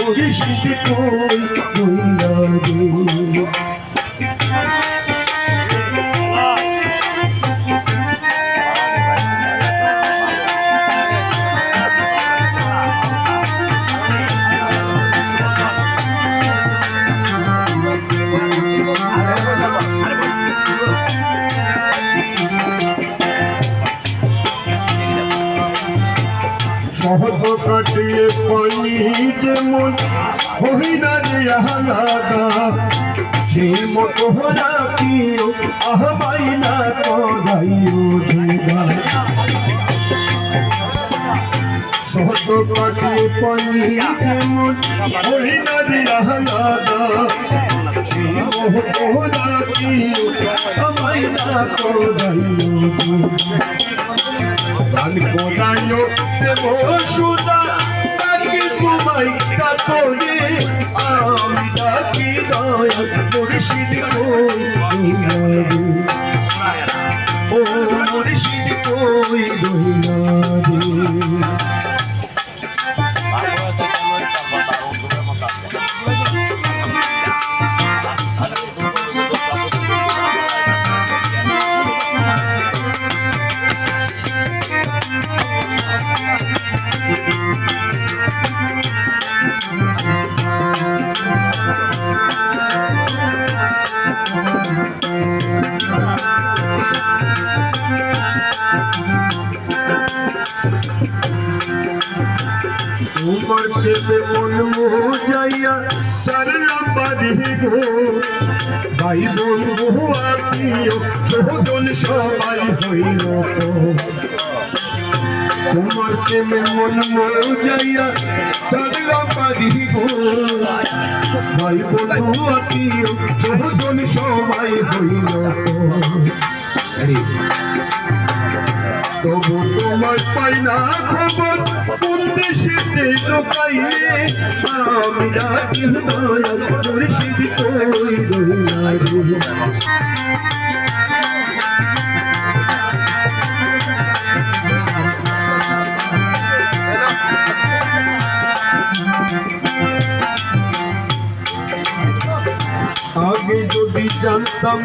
মুর্শিদ কই রইলা রে সহজ কাটিয়ে পানি যেমন হইনা রে আলাদা সেই মতো রাখিও আহবাইনা করাইও দিবা সহজ কাটিয়ে পানি যেমন হইনা রে আলাদা সেই মতো রাখিও আহবাইনা করাইও দিবা গান কোনায়ো দেব সুদা ডাকি তোমায় কাতরে আমি ডাকি দয়া মুর্শিদ কই রইলা রে ও মুর্শিদ কই রইলা রে তোমার প্রেমে মন যাইয়া চারলা বাড়ি গো ভাই বন্ধু আত্মীয় সহজন সবাই হইল তোমার প্রেমে মন যাইয়া চারলা বাড়ি গো ভাই বন্ধু আত্মীয় সহজন সবাই হইল তবু তোমার পাই না খবর কোন দেশেতে ঢোকাইলে আমি ডাকি দয়া মুর্শিদ কই রইলা রে আগে যদি জানতাম